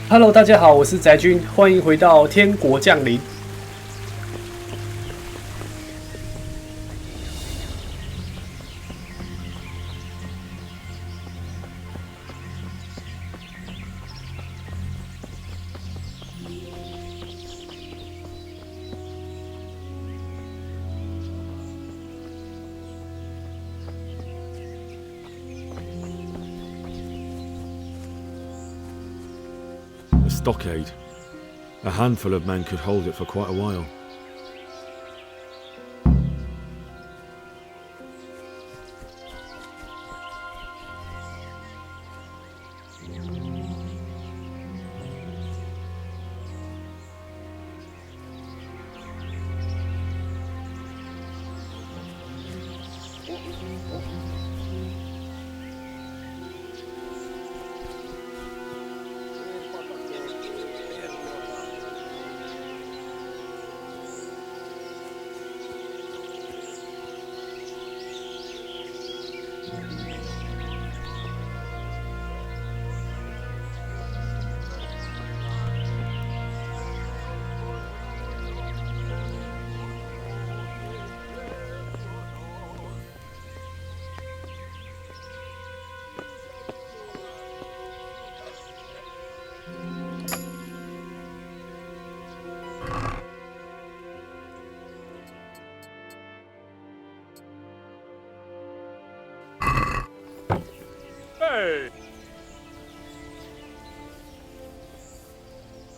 Hello，大家好，我是宅君，欢迎回到天国降临。A stockade. A handful of men could hold it for quite a while.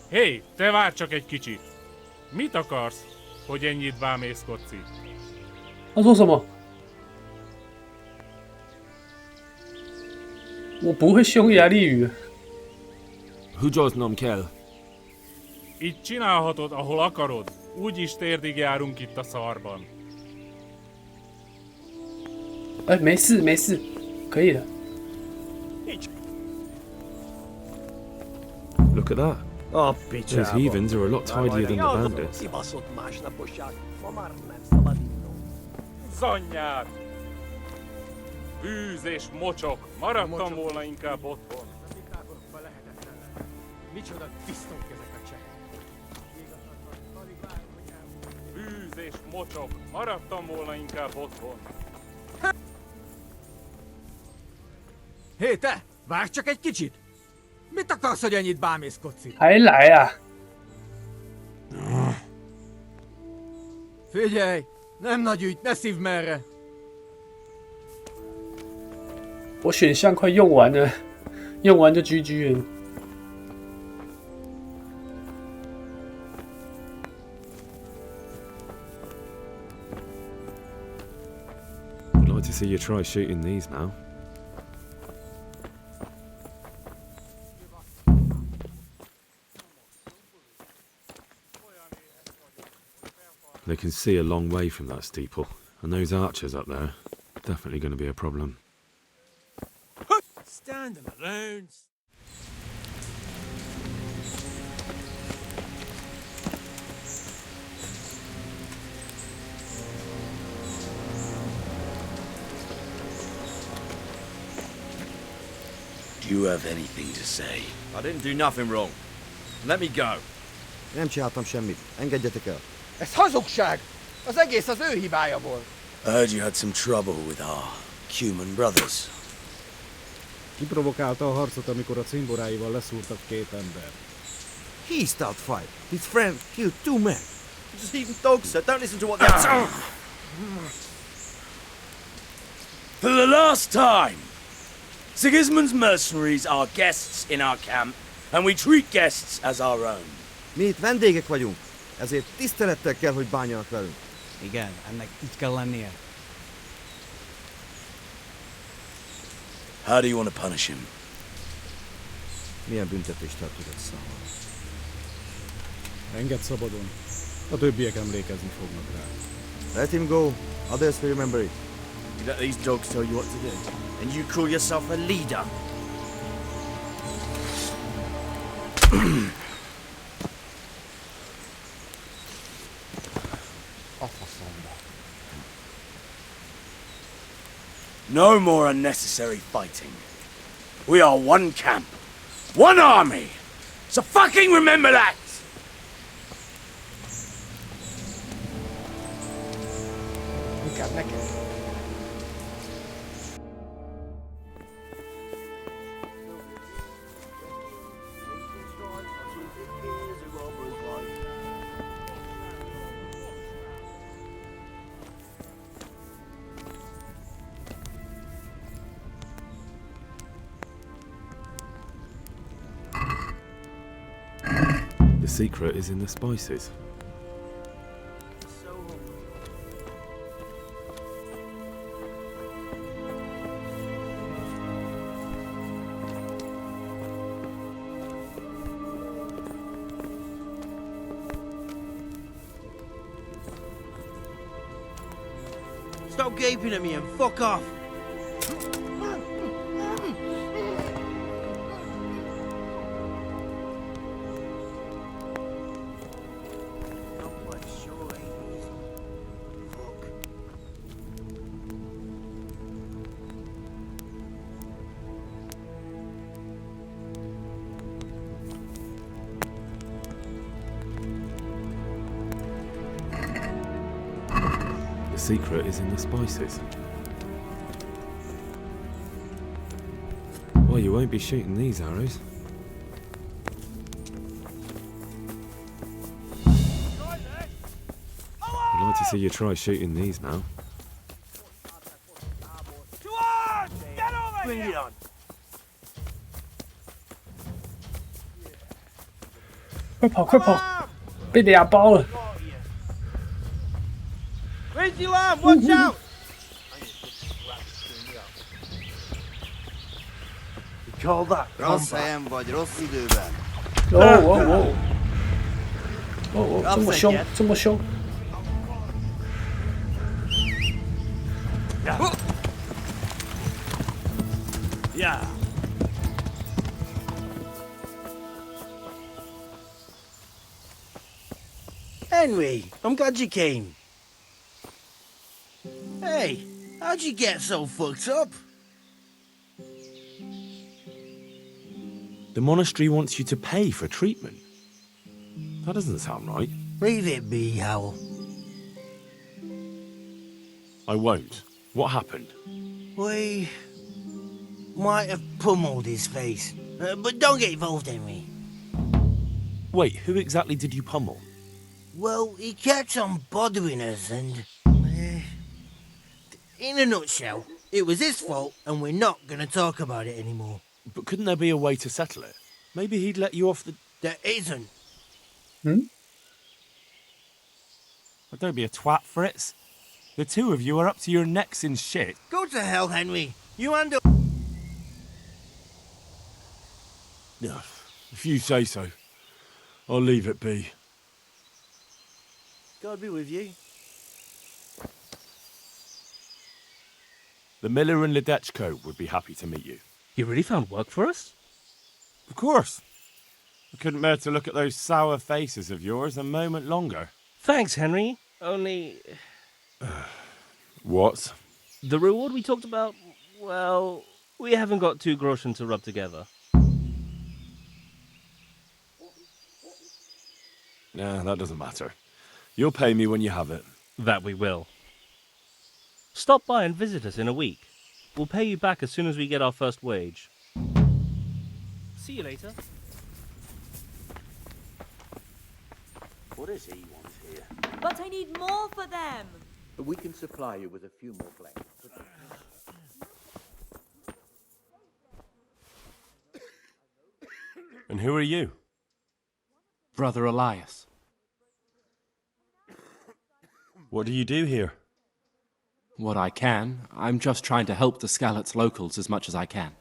Hé, te várj csak egy kicsit! Mit akarsz, hogy ennyit bámészkodsz itt? 他说什么？我不会匈牙利语。 Hujos nom kell. Itt csinálhatod, ahol akarod. Úgyis térdig járunk itt a szarban. 哎，没事没事，可以的。 Look at that. A Those picsába. heathens are a lot tidier than the bandits. Kibaszott másnaposság. Ma már nem szabad innom. Zanyját! Bűz és mocsok! Maradtam volna inkább otthon. Micsoda tisztók ezek a csehek. Bűz és mocsok! Maradtam volna inkább otthon. Hé, te! Várj csak egy kicsit! Mit akarsz, hogy ennyit bámészkodsz itt? 还来啊！ Figyelj! Nem nagy ügy, ne szívd merre! 我选项快用完了，用完就 GG 了。 I'd like to see you try shooting these now. They can see a long way from that steeple, and those archers up there, definitely going to be a problem. Stand them alone! Do you have anything to say? I didn't do nothing wrong. Let me go. Nem csináltam semmit. Engedjetek el. Ez hazugság! Az egész az ő hibája volt! I heard you had some trouble with our human brothers. Kiprovokálta a harcot, amikor a cimboráival leszúrtak két ember. He started fight. His friend killed 2 men. Just heathen dogs, sir. Don't listen to what they're saying. For the last time! Sigismund's mercenaries are guests in our camp, and we treat guests as our own. Mi itt vendégek vagyunk, ezért tisztelettel kell, hogy bánjanak velünk. Igen, ennek így kell lennie. How do you want to punish him? Milyen büntetést el tudod számolni? Engedd szabadon. A többiek emlékezni fognak rá. Let him go. Others will remember it. You let these dogs tell you what to do. And you call yourself a leader. No more unnecessary fighting. We are one camp, one army, So fucking remember that! The secret is in the spices. Stop gaping at me and fuck off! The secret is in the spices. Well, you won't be shooting these arrows. I'd like to see you try shooting these now. Bring it on. 快跑快跑！被俩包了。 Where's your arm? Watch out! You call that Rosshem vagy rossz időben. 哦，这么凶，这么凶。 Yeah. Henry, I'm glad you came. Hey, how'd you get so fucked up? The monastery wants you to pay for treatment. That doesn't sound right. Leave it be, Howell. I won't. What happened? We might have pummeled his face. But don't get involved, Henry. Wait, who exactly did you pummel? Well, he kept on bothering us and... in a nutshell, it was his fault and we're not going to talk about it anymore. But couldn't there be a way to settle it? Maybe he'd let you off the... There isn't. Well, don't be a twat, Fritz. The two of you are up to your necks in shit. Go to hell, Henry. You handle... No, if you say so. I'll leave it be. God be with you. The miller and Ledechko would be happy to meet you. You really found work for us? Of course. I couldn't bear to look at those sour faces of yours a moment longer. Thanks, Henry. Only... What? The reward we talked about, well, we haven't got 2 groschen to rub together. Nah, that doesn't matter. You'll pay me when you have it. That we will. Stop by and visit us in a week. We'll pay you back as soon as we get our first wage. See you later. What does he want here? But I need more for them. We can supply you with a few more flags. And who are you? Brother Elias. What do you do here? What I can. I'm just trying to help the Skalitz locals as much as I can.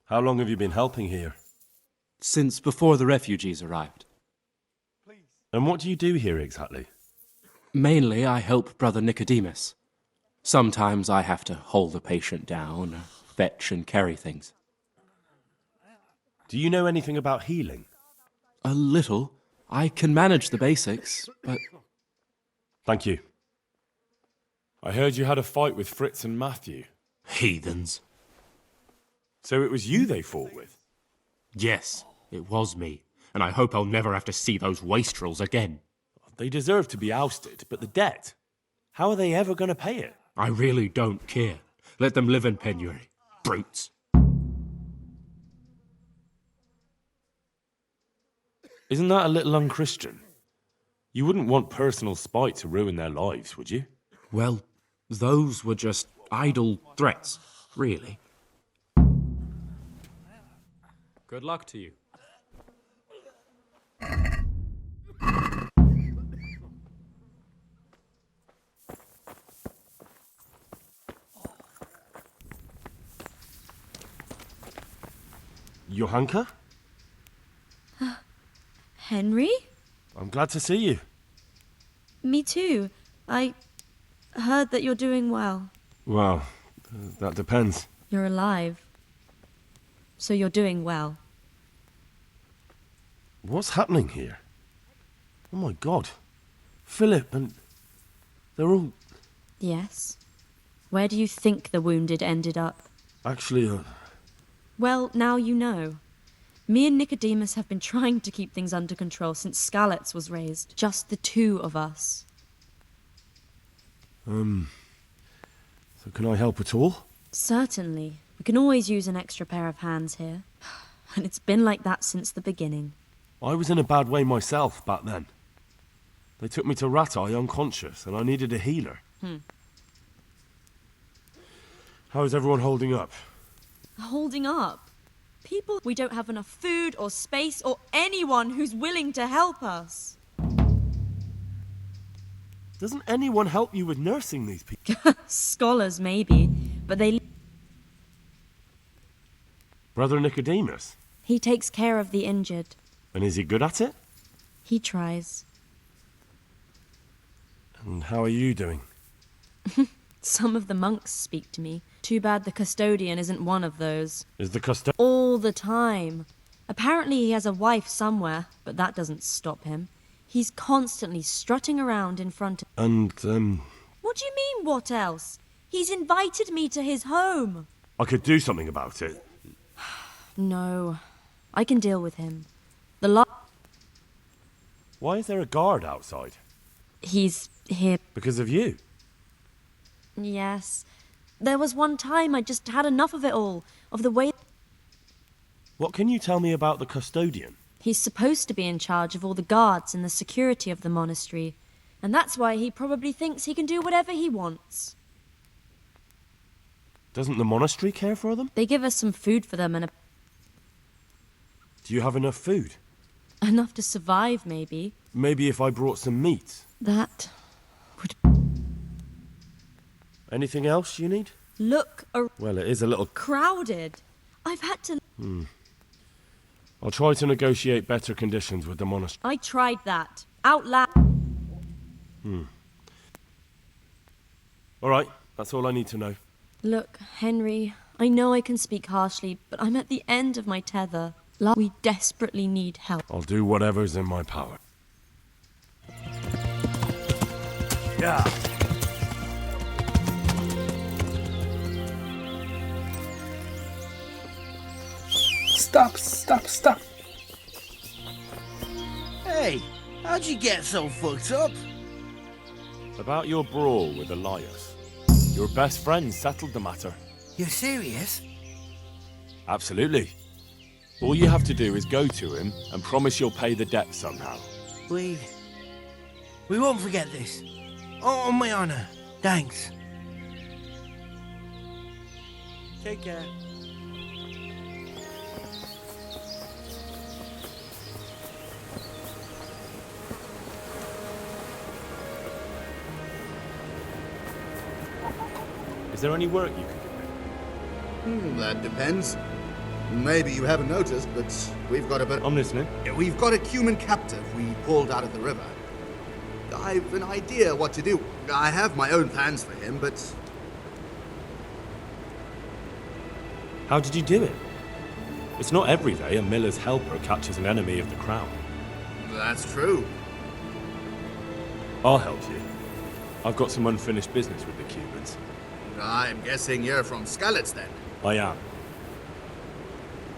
How long have you been helping here? Since before the refugees arrived. And what do you do here exactly? Mainly, I help Brother Nicodemus. Sometimes I have to hold the patient down, fetch and carry things. Do you know anything about healing? A little. I can manage the basics, but... Thank you. I heard you had a fight with Fritz and Matthew. Heathens. So it was you they fought with? Yes. It was me, and I hope I'll never have to see those wastrels again. They deserve to be ousted, but the debt? How are they ever going to pay it? I really don't care. Let them live in penury. Brutes. Isn't that a little unchristian? You wouldn't want personal spite to ruin their lives, would you? Well, those were just idle threats, really. Good luck to you. Johanka? Henry? I'm glad to see you. Me too. I heard that you're doing well. Well, that depends. You're alive. So you're doing well. What's happening here? Oh my god. Philip and... they're all... Yes. Where do you think the wounded ended up? Actually, Well, now you know. Me and Nicodemus have been trying to keep things under control since Skalitz was raised. Just the two of us. So can I help at all? Certainly. We can always use an extra pair of hands here. And it's been like that since the beginning. I was in a bad way myself back then. They took me to Ratai unconscious, and I needed a healer. How is everyone holding up? Holding up? People, we don't have enough food or space or anyone who's willing to help us. Doesn't anyone help you with nursing these people? Scholars, maybe, but they... Brother Nicodemus? He takes care of the injured. And is he good at it? He tries. And how are you doing? Some of the monks speak to me. Too bad the custodian isn't one of those. Is the custodian... All the time. Apparently he has a wife somewhere, but that doesn't stop him. He's constantly strutting around in front of... And, What do you mean, what else? He's invited me to his home. I could do something about it. No. I can deal with him. Why is there a guard outside? He's here. Because of you? Yes. There was one time I just had enough of it all. Of the way... What can you tell me about the custodian? He's supposed to be in charge of all the guards and the security of the monastery. And that's why he probably thinks he can do whatever he wants. Doesn't the monastery care for them? They give us some food for them and Do you have enough food? enough to survive, maybe. Maybe if I brought some meat. That... Anything else you need? Look around. Well, it is a little... Crowded. I've had to... I'll try to negotiate better conditions with the monastery. I tried that. Out loud. All right, that's all I need to know. Look, Henry, I know I can speak harshly, but I'm at the end of my tether. We desperately need help. I'll do whatever's in my power. Yeah. Stop. Hey, how'd you get so fucked up? About your brawl with Elias. Your best friend settled the matter. You're serious? Absolutely. All you have to do is go to him and promise you'll pay the debt somehow. We won't forget this. Oh, on my honor. Thanks. Take care. Is there any work you can do? That depends. Maybe you haven't noticed, but we've got a bit... I'm listening. We've got a human captive we pulled out of the river. I've an idea what to do. I have my own plans for him, but... How did you do it? It's not every day a miller's helper catches an enemy of the crown. That's true. I'll help you. I've got some unfinished business with the Cubans. I'm guessing you're from Skalitz, then? I am.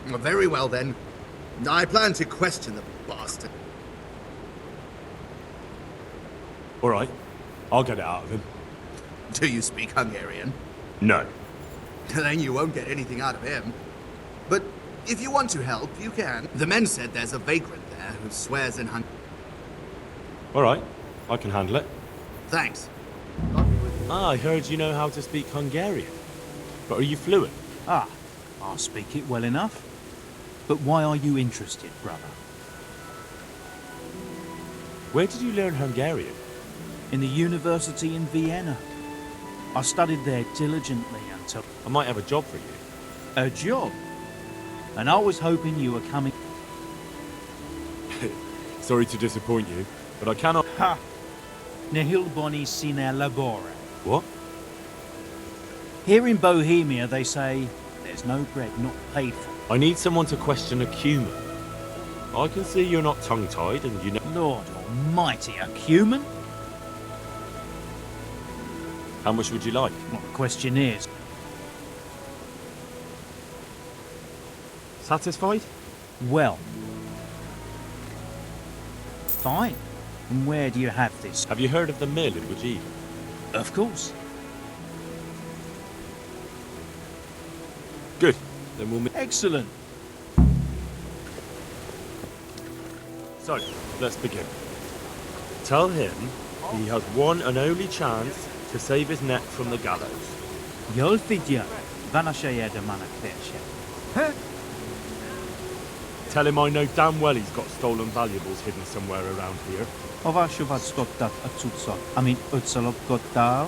Very well, then. I plan to question the bastard. All right, I'll get it out of him. Do you speak Hungarian? No. Then you won't get anything out of him. But if you want to help, you can. The men said there's a vagrant there who swears in Hungarian. All right, I can handle it. Thanks. I heard you know how to speak Hungarian. But are you fluent? Ah, I speak it well enough. But why are you interested, brother? Where did you learn Hungarian? In the university in Vienna. I studied there diligently until... I might have a job for you. A job? And I was hoping you were coming... Sorry to disappoint you, but I cannot... Ha! Nihil boni sine labore. What? Here in Bohemia they say, there's no bread not paid for. I need someone to question a cumin. I can see you're not tongue-tied and you know... Lord almighty, a cumin? How much would you like? Well, the question is... Satisfied? Well... Fine. And where do you have this? Have you heard of the mill in Wajid? Of course. Good. Then we'll... Excellent. So, let's begin. Tell him he has one and only chance to save his neck from the gallows. Yolfidja, vanashaya de manakvershe. Tell him I know damn well he's got stolen valuables hidden somewhere around here. Aváshovad szkottat a cuccot, amint ötször lopkodtál.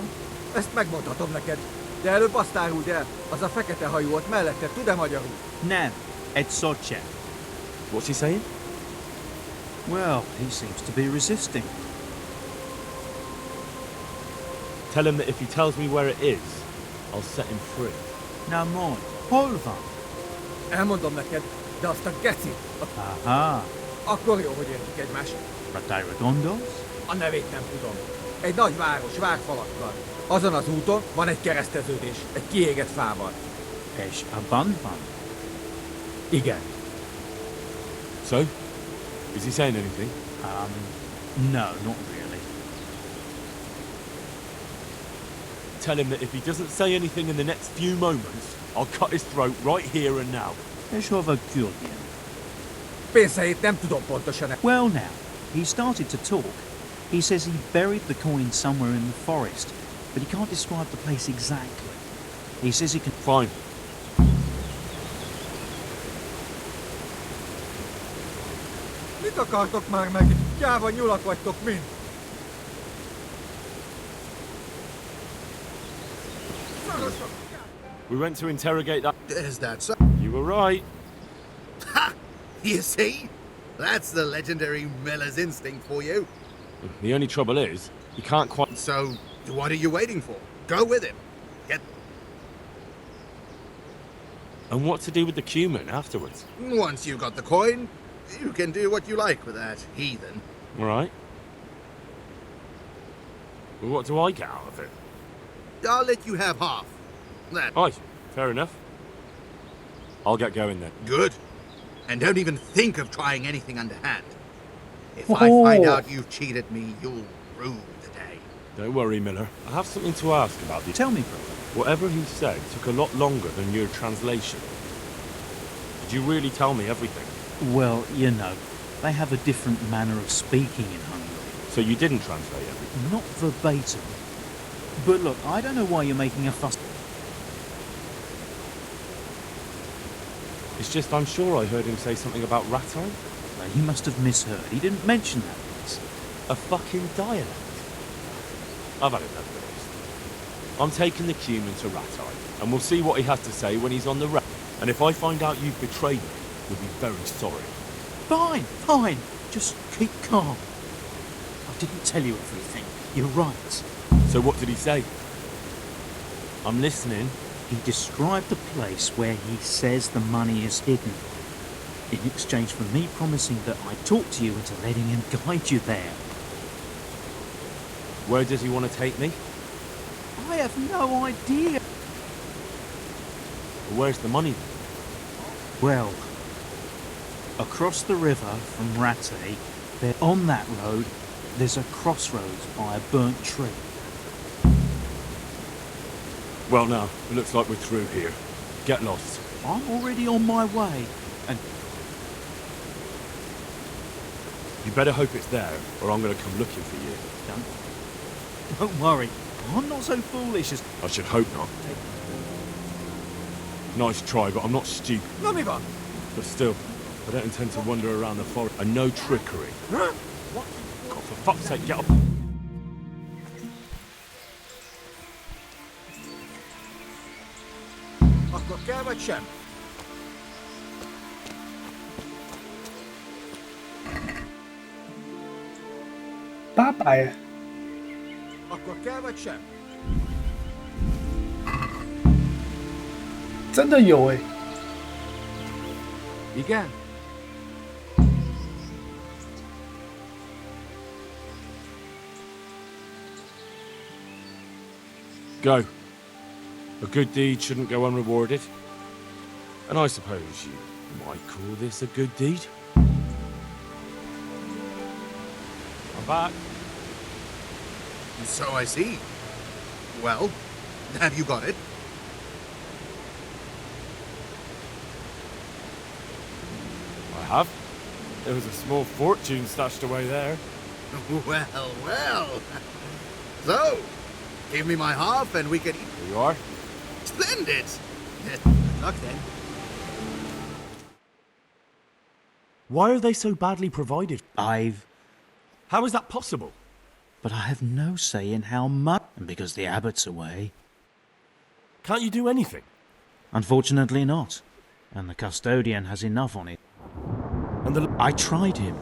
Ezt megmondhatom neked. De előbb azt áruld el, az a fekete hajú ott mellette, tud-e magyarul? Nem, egy szocse. What's he saying? Well, he seems to be resisting. Tell him that if he tells me where it is, I'll set him free. Na mond, hol van? Elmondom neked, de azt a gecit... Aha. Akkor jó, hogy értjük egymást. Ratályra gondolsz? A nevét nem tudom. Egy nagy város, várfalakkal. Azon az úton van egy kereszteződés, egy kiégett fával. És abban van? Igen. So? Is he saying anything? No, not really. Tell him that if he doesn't say anything in the next few moments, I'll cut his throat right here and now. És hova küldjen? Pénzeit nem tudom pontosan. Well now, he started to talk. He says he buried the coin somewhere in the forest, but he can't describe the place exactly. He says he can... Fine. Mit akartok már meg? Gyáva nyulak vagytok mind. We went to interrogate that... Is that so? You were right. Ha! You see? That's the legendary miller's instinct for you. The only trouble is, you can't quite... So, what are you waiting for? Go with him. Get... And what to do with the cumin afterwards? Once you got the coin, you can do what you like with that heathen. All right. Well, what do I get out of it? I'll let you have half. That... Right, fair enough. I'll get going then. Good. And don't even think of trying anything underhand. If I find out you've cheated me, you'll rue the day. Don't worry, Miller. I have something to ask about the... Tell me, brother. Whatever he said took a lot longer than your translation. Did you really tell me everything? Well, you know, they have a different manner of speaking in Hungary. So you didn't translate everything? Not verbatim. But look, I don't know why you're making a fuss. It's just I'm sure I heard him say something about Ratai. He must have misheard. He didn't mention that place. A fucking dialect. I've had enough of this. I'm taking the cumin to Ratai, and we'll see what he has to say when he's on the road. And if I find out you've betrayed me, we'll be very sorry. Fine, fine. Just keep calm. I didn't tell you everything. You're right. So what did he say? I'm listening. He described the place where he says the money is hidden, in exchange for me promising that I'd talk to you into letting him guide you there. Where does he want to take me? I have no idea. Where's the money then? Well, Across the river from Rattay, there on that road, there's a crossroads by a burnt tree. Well now, it looks like we're through here. Get lost. I'm already on my way, and You better hope it's there, or I'm gonna come looking for you. don't worry, I'm not so foolish as... I should hope not. Nice try, but I'm not stupid. Non mi va. But still, I don't intend to wander around the forest. And no trickery. What? God, for fuck's sake, get up. Akkor kell vagy sem?800. Akkor kell vagy sem? 真的有哎、 Igen. Go. A good deed shouldn't go unrewarded. And I suppose you might call this a good deed. I'm back. So I see. Well, have you got it? I have. There was a small fortune stashed away there. Well, well. So, give me my half and we can... Here you are. Splendid! Good luck then. Why are they so badly provided? How is that possible? But I have no say in how much, and because the abbot's away. Can't you do anything? Unfortunately not. And the custodian has enough on it. And I tried him.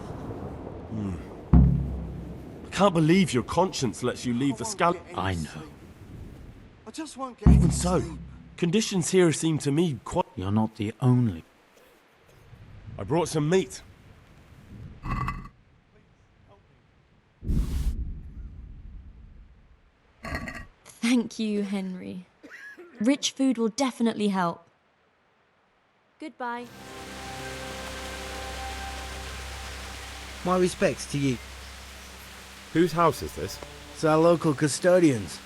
I can't believe your conscience lets you leave the scout. I know. I just won't get Even so, conditions here seem to me quite... You're not the only. I brought some meat. Thank you, Henry. Rich food will definitely help. Goodbye. My respects to you. Whose house is this? It's our local custodian's.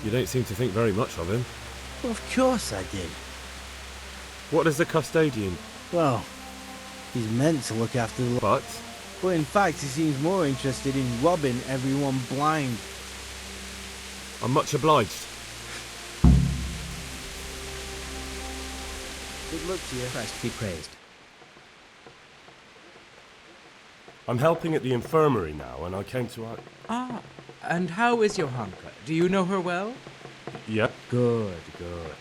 You don't seem to think very much of him. Well, of course I did. What does the custodian... Well, he's meant to look after the... But in fact, he seems more interested in robbing everyone blind. I'm much obliged. Good luck to you. Christ be praised. I'm helping at the infirmary now, and I came to... Ah, and how is your hunker? Do you know her well? Yep. Good, good.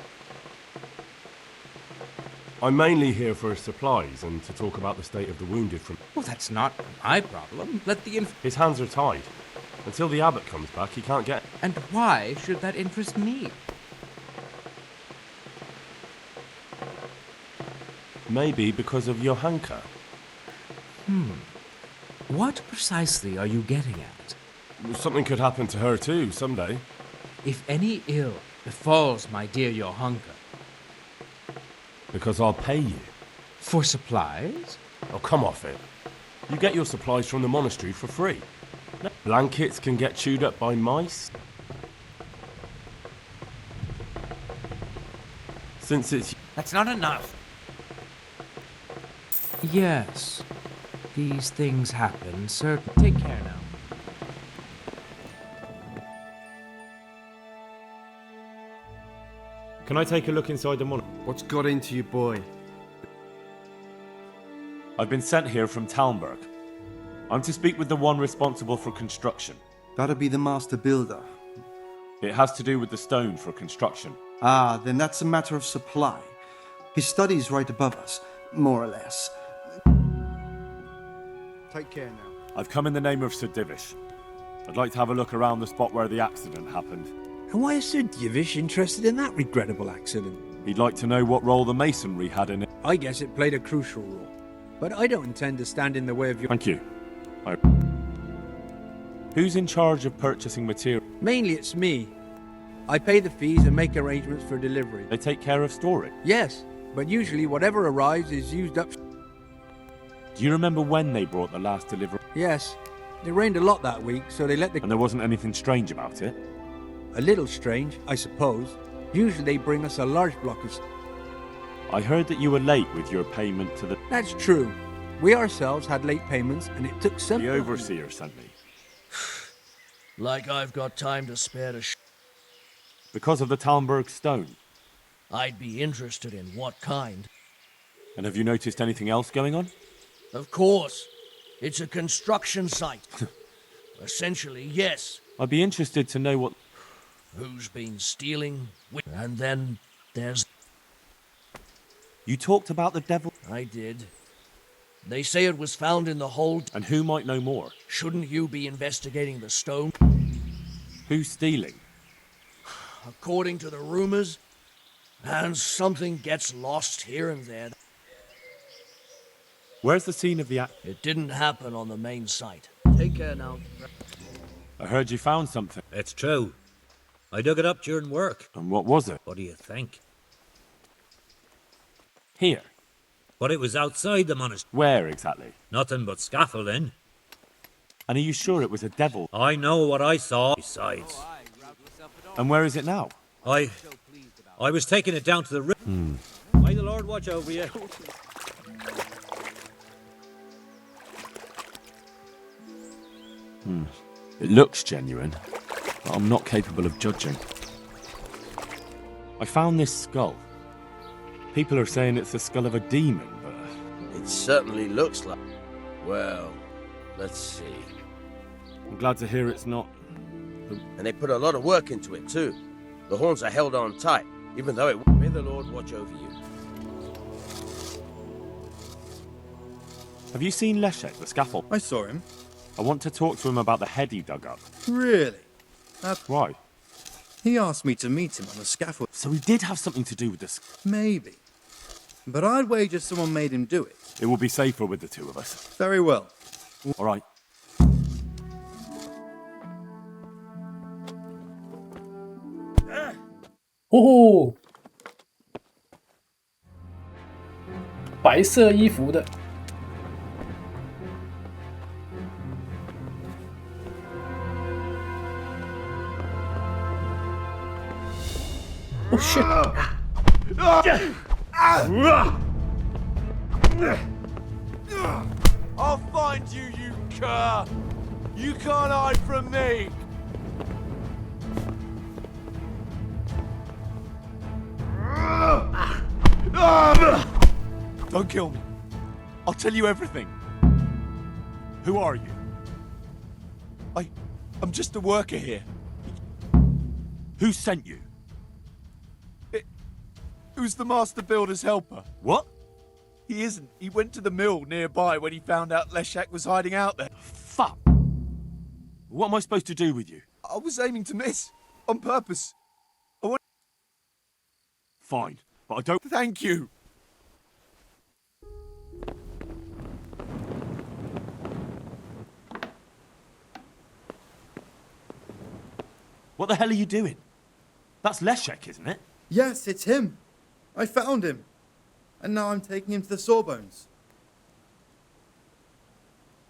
I'm mainly here for supplies and to talk about the state of the wounded from... Well, that's not my problem. Let the His hands are tied. Until the abbot comes back, he can't get... And why should that interest me? Maybe because of Johanka. What precisely are you getting at? Something could happen to her too, someday. If any ill befalls my dear Johanka... Because I'll pay you. For supplies? Oh, come off it. You get your supplies from the monastery for free. Blankets can get chewed up by mice. Since it's... That's not enough. Yes. These things happen, sir. Take care now. Can I take a look inside the monastery? What's got into you, boy? I've been sent here from Talmberg. I'm to speak with the one responsible for construction. That'd be the master builder. It has to do with the stone for construction. Ah, then that's a matter of supply. His study's right above us, more or less. Take care now. I've come in the name of Sir Divish. I'd like to have a look around the spot where the accident happened. And why is Sir Divish interested in that regrettable accident? He'd like to know what role the masonry had in it. I guess it played a crucial role. But I don't intend to stand in the way of your... Thank you. Who's in charge of purchasing material? Mainly it's me. I pay the fees and make arrangements for delivery. They take care of storage? Yes, but usually whatever arrives is used up... Do you remember when they brought the last delivery? Yes. It rained a lot that week, so they let the... And there wasn't anything strange about it? A little strange, I suppose. Usually they bring us a large block of... I heard that you were late with your payment to the... That's true. We ourselves had late payments, and it took some... The overseer sent me. Like I've got time to spare to Because of the Talmberg stone? I'd be interested in what kind. And have you noticed anything else going on? Of course. It's a construction site. Essentially, yes. I'd be interested to know what... Who's been stealing? And then there's... You talked about the devil? I did. They say it was found in the hold. And who might know more? Shouldn't you be investigating the stone? Who's stealing? According to the rumors, and something gets lost here and there. Where's the scene of the act? It didn't happen on the main site. Take care now. I heard you found something. It's true. I dug it up during work. And what was it? What do you think? Here. But it was outside the monastery. Where exactly? Nothing but scaffolding. And are you sure it was a devil? I know what I saw. Besides. And where is it now? I was taking it down to the river. May the Lord watch over you. It looks genuine, but I'm not capable of judging. I found this skull. People are saying it's the skull of a demon, but... It certainly looks like... Well, let's see. I'm glad to hear it's not... And they put a lot of work into it, too. The horns are held on tight, even though it... May the Lord watch over you. Have you seen Leszek, the scaffold? I saw him. I want to talk to him about the head he dug up. Really? Why? He asked me to meet him on the scaffold. So he did have something to do with this. Maybe. But I'd wager someone made him do it. It will be safer with the two of us. Very well. All right.哦，白色衣服的。Oh shit! I'll find you, you cur! You can't hide from me! Don't kill me. I'll tell you everything. Who are you? I'm just a worker here. Who sent you? It was the master builder's helper. What? He isn't. He went to the mill nearby when he found out Leszek was hiding out there. Fuck! What am I supposed to do with you? I was aiming to miss. On purpose. Fine, but I don't... Thank you. What the hell are you doing? That's Leszek, isn't it? Yes, it's him. I found him. And now I'm taking him to the Sawbones.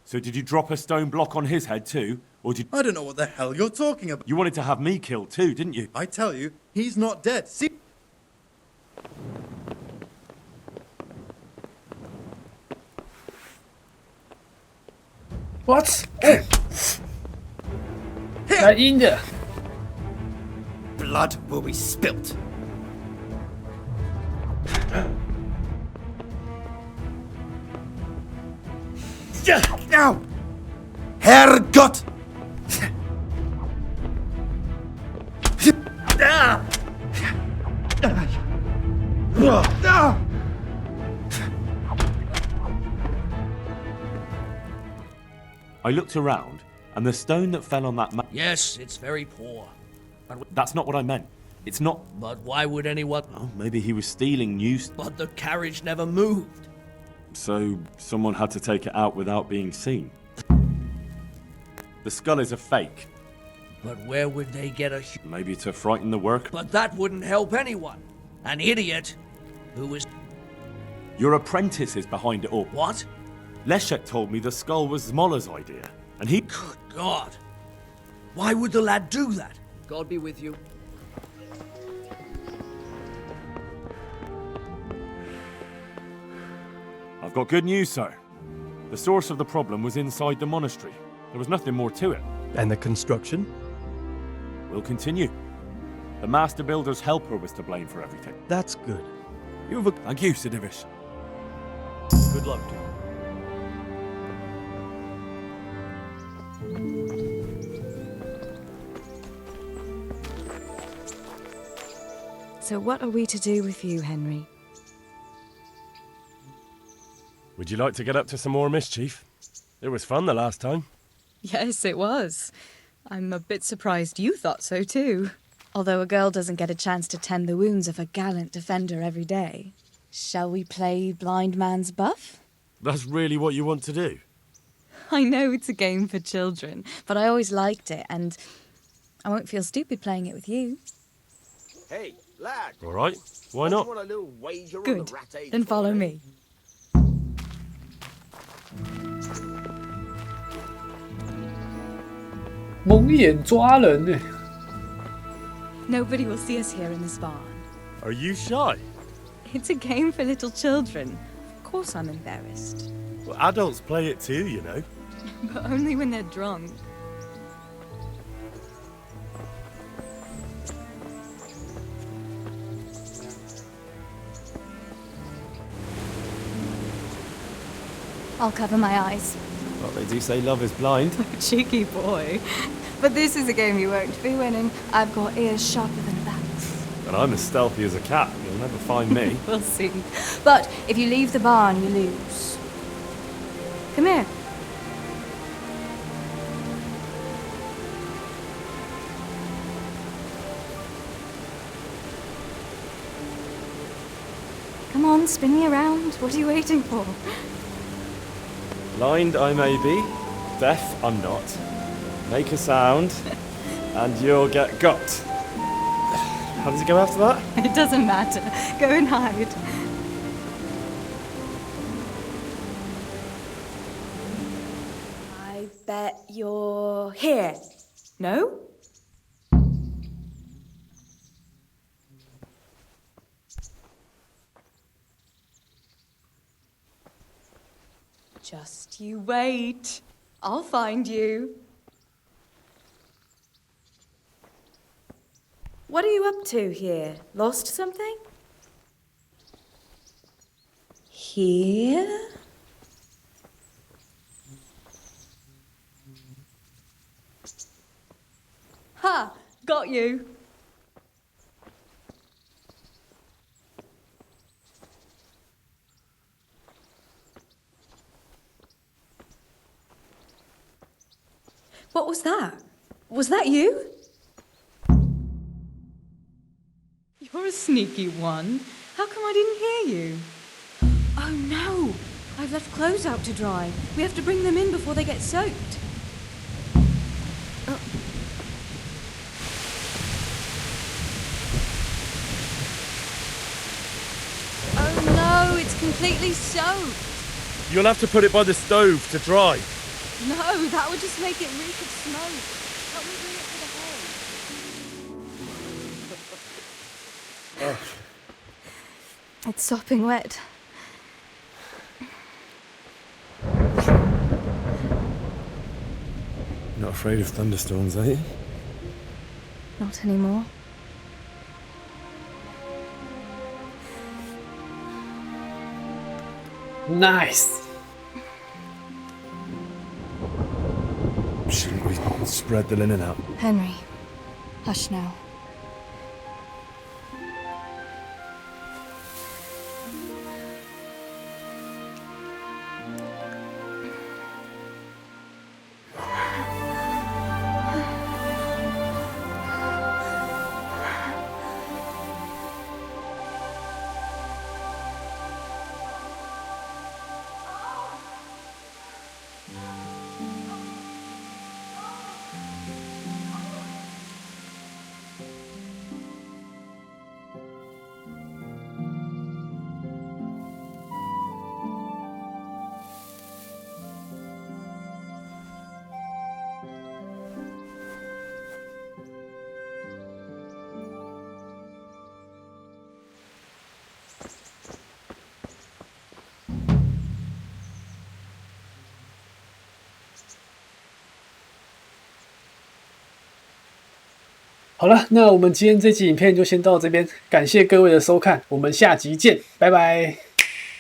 So did you drop a stone block on his head too? Or did... I don't know what the hell you're talking about. You wanted to have me killed too, didn't you? I tell you, he's not dead. See? What? 来阴的。 Blood will be spilt. Now, Herrgott! I looked around, and the stone that fell on that map... Yes, it's very poor. That's not what I meant. It's not... But why would anyone... Oh, maybe he was stealing new... But the carriage never moved. So, someone had to take it out without being seen. The skull is a fake. But where would they get a... Maybe to frighten the work? But that wouldn't help anyone. An idiot who was... Your apprentice is behind it all. What? Leszek told me the skull was Zmola's idea, and he... Good God! Why would the lad do that? God be with you. I've got good news, sir. The source of the problem was inside the monastery. There was nothing more to it. And the construction? We'll continue. The Master Builder's helper was to blame for everything. That's good. Thank you, Sidivish. Good luck to you. So what are we to do with you, Henry? Would you like to get up to some more mischief? It was fun the last time. Yes, it was. I'm a bit surprised you thought so too. Although a girl doesn't get a chance to tend the wounds of a gallant defender every day. Shall we play blind man's buff? That's really what you want to do? I know it's a game for children, but I always liked it, and I won't feel stupid playing it with you. Hey, lad. All right, why not? Want a little wager on Good, the rat age then follow me.蒙眼抓人呢。 Nobody will see us here in this barn. Are you shy? It's a game for little children. Of course I'm embarrassed. Well, adults play it too, you know. But only when they're drunk. I'll cover my eyes. Well, they do say love is blind. Cheeky boy. But this is a game you won't be winning. I've got ears sharper than a bat's. And I'm as stealthy as a cat. You'll never find me. We'll see. But if you leave the barn, you lose. Come here. Come on, spin me around. What are you waiting for? Blind I may be, deaf I'm not. Make a sound, and you'll get got. How does it go after that? It doesn't matter. Go and hide. I bet you're here. No? Just you wait. I'll find you. What are you up to here? Lost something? Here? Ha! Got you. What was that? Was that you? You're a sneaky one. How come I didn't hear you? Oh no! I've left clothes out to dry. We have to bring them in before they get soaked. Oh no, it's completely soaked. You'll have to put it by the stove to dry. No, that would just make it reek of smoke. Help me bring it to the hay. It's sopping wet. Not afraid of thunderstorms, are you? Not anymore. Nice. Shouldn't we spread the linen out? Henry, hush now. 好了，那我们今天这集影片就先到这边，感谢各位的收看，我们下集见，拜拜。